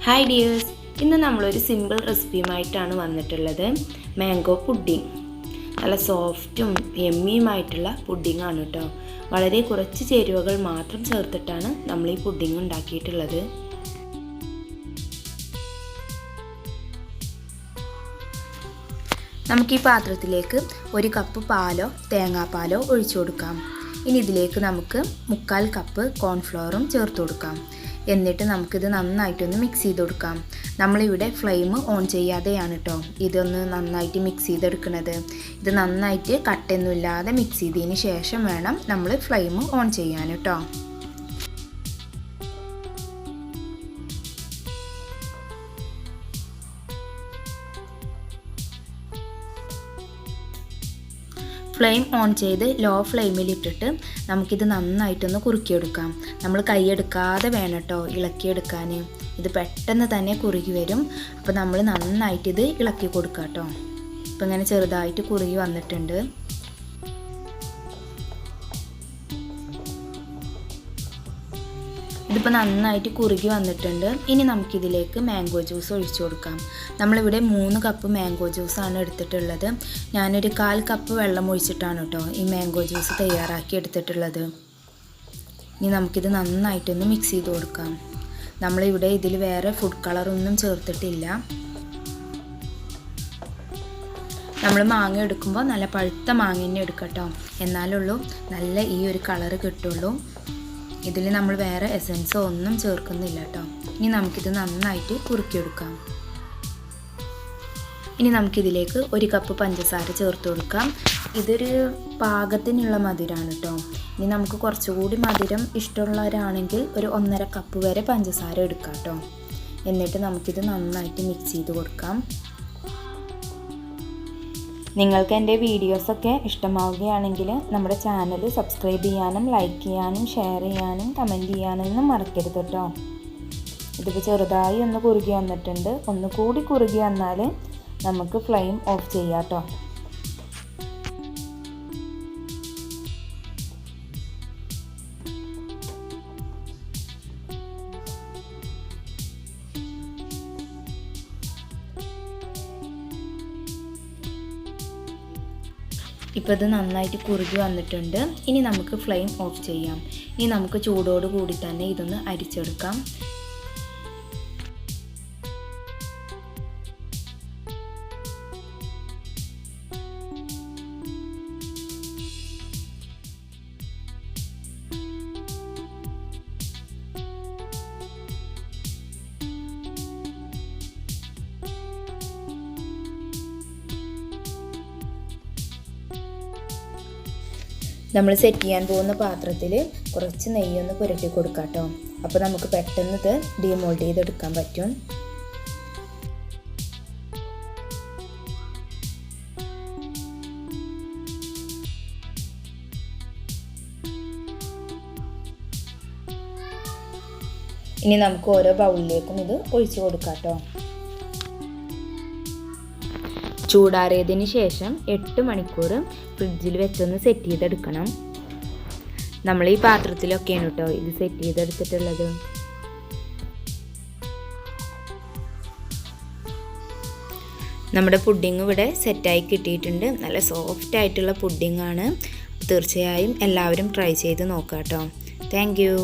Hi dears, ഇന്ന് നമ്മളൊരു simple റെസിപ്പിയുമായിട്ടാണ് വന്നിട്ടുള്ളത്. Mango pudding. നല്ല സോഫ്റ്റും യമ്മിയുമായിട്ടുള്ള പുഡിംഗാണ് കേട്ടോ. വളരെ കുറച്ച് ചേരുവകൾ മാത്രം ചേർത്തിട്ടാണ് നമ്മൾ ഈ പുഡിംഗ് ഉണ്ടാക്കിയിട്ടുള്ളത്. നമുക്ക് ഈ പാത്രത്തിലേക്ക് 1 കപ്പ് പാലോ തേങ്ങാപ്പാലോ ഒഴിച്ചു കൊടുക്കാം. ഇനി ഇതിലേക്ക് നമുക്ക് 1/4 കപ്പ് കോൺഫ്ലവറും ചേർത്ത് കൊടുക്കാം. എന്നിട്ട് നമുക്കിത് നന്നായിട്ടൊന്ന് മിക്സ് ചെയ്ത് കൊടുക്കാം. നമ്മളിവിടെ ഫ്ലെയിം ഓൺ ചെയ്യാതെയാണ് കേട്ടോ ഇതൊന്ന് നന്നായിട്ട് മിക്സ് ചെയ്തെടുക്കുന്നത്. ഇത് നന്നായിട്ട് കട്ടയൊന്നുമില്ലാതെ മിക്സ് ചെയ്തതിന് ശേഷം വേണം നമ്മൾ ഫ്ലെയിം ഓൺ ചെയ്യാൻ കേട്ടോ. ഫ്ലെയിം ഓൺ ചെയ്ത് ലോ ഫ്ലെയിമിലിട്ടിട്ട് നമുക്കിത് നന്നായിട്ടൊന്ന് കുറുക്കിയെടുക്കാം. നമ്മൾ കൈയെടുക്കാതെ വേണം കേട്ടോ ഇളക്കിയെടുക്കാൻ. ഇത് പെട്ടെന്ന് തന്നെ കുറുകി വരും. അപ്പോൾ നമ്മൾ നന്നായിട്ട് ഇത് ഇളക്കി കൊടുക്കാം കേട്ടോ. ഇപ്പം ഇങ്ങനെ ചെറുതായിട്ട് കുറുകി വന്നിട്ടുണ്ട്. ഇതിപ്പോൾ നന്നായിട്ട് കുറുകി വന്നിട്ടുണ്ട്. ഇനി നമുക്കിതിലേക്ക് മാംഗോ ജ്യൂസ് ഒഴിച്ചു കൊടുക്കാം. നമ്മളിവിടെ 3 കപ്പ് മാംഗോ ജ്യൂസാണ് എടുത്തിട്ടുള്ളത്. ഞാനൊരു 1/4 കപ്പ് വെള്ളം ഒഴിച്ചിട്ടാണ് കേട്ടോ ഈ മാംഗോ ജ്യൂസ് തയ്യാറാക്കി എടുത്തിട്ടുള്ളത്. ഇനി നമുക്കിത് നന്നായിട്ടൊന്ന് മിക്സ് ചെയ്ത് കൊടുക്കാം. നമ്മളിവിടെ ഇതിൽ വേറെ ഫുഡ് കളറൊന്നും ചേർത്തിട്ടില്ല. നമ്മൾ മാങ്ങ എടുക്കുമ്പോൾ നല്ല പഴുത്ത മാങ്ങ തന്നെ എടുക്കട്ടോ, എന്നാലുള്ളൂ നല്ല ഈ ഒരു കളറ് കിട്ടുള്ളൂ. ഇതിൽ നമ്മൾ വേറെ എസൻസോ ഒന്നും ചേർക്കുന്നില്ല കേട്ടോ. ഇനി നമുക്കിത് നന്നായിട്ട് കുറുക്കിയെടുക്കാം. ഇനി നമുക്കിതിലേക്ക് 1 കപ്പ് പഞ്ചസാര ചേർത്ത് കൊടുക്കാം. ഇതൊരു പാകത്തിനുള്ള മധുരമാണ് കേട്ടോ. ഇനി നമുക്ക് കുറച്ചുകൂടി മധുരം ഇഷ്ടമുള്ളവരാണെങ്കിൽ ഒരു 1.5 കപ്പ് വരെ പഞ്ചസാര എടുക്കാം കേട്ടോ. എന്നിട്ട് നമുക്കിത് നന്നായിട്ട് മിക്സ് ചെയ്ത് കൊടുക്കാം. നിങ്ങൾക്ക് എൻ്റെ വീഡിയോസൊക്കെ ഇഷ്ടമാവുകയാണെങ്കിൽ നമ്മുടെ ചാനൽ സബ്സ്ക്രൈബ് ചെയ്യാനും ലൈക്ക് ചെയ്യാനും ഷെയർ ചെയ്യാനും കമൻറ്റ് ചെയ്യാനൊന്നും മറക്കരുത് കേട്ടോ. ഇതിപ്പോൾ ചെറുതായി ഒന്ന് കുറുകി വന്നിട്ടുണ്ട്. ഒന്നുകൂടി കുറുകി വന്നാൽ നമുക്ക് ഫ്ലെയിം ഓഫ് ചെയ്യാം കേട്ടോ. ഇപ്പോൾ ഇത് നന്നായിട്ട് കുറുകി വന്നിട്ടുണ്ട്. ഇനി നമുക്ക് ഫ്ലെയിം ഓഫ് ചെയ്യാം. ഇനി നമുക്ക് ചൂടോട് കൂടി തന്നെ ഇതൊന്ന് അരിച്ചെടുക്കാം. നമ്മൾ സെറ്റ് ചെയ്യാൻ പോകുന്ന പാത്രത്തിൽ കുറച്ച് നെയ്യൊന്ന് പുരട്ടി കൊടുക്കാം കേട്ടോ. അപ്പോൾ നമുക്ക് പെട്ടെന്ന് ഇത് ഡീമോൾഡ് ചെയ്തെടുക്കാൻ പറ്റും. ഇനി നമുക്ക് ഓരോ ബൗളിലേക്കും ഇത് ഒഴിച്ചു കൊടുക്കാം കേട്ടോ. ചൂടാറിയതിന് ശേഷം 8 മണിക്കൂർ ഫ്രിഡ്ജിൽ വെച്ചൊന്ന് സെറ്റ് ചെയ്തെടുക്കണം. നമ്മൾ ഈ പാത്രത്തിലൊക്കെയാണ് കേട്ടോ ഇത് സെറ്റ് ചെയ്തെടുത്തിട്ടുള്ളത്. നമ്മുടെ പുഡിംഗ് ഇവിടെ സെറ്റായി കിട്ടിയിട്ടുണ്ട്. നല്ല സോഫ്റ്റ് ആയിട്ടുള്ള പുഡിംഗാണ്. തീർച്ചയായും എല്ലാവരും ട്രൈ ചെയ്ത് നോക്കാം കേട്ടോ. Thank you.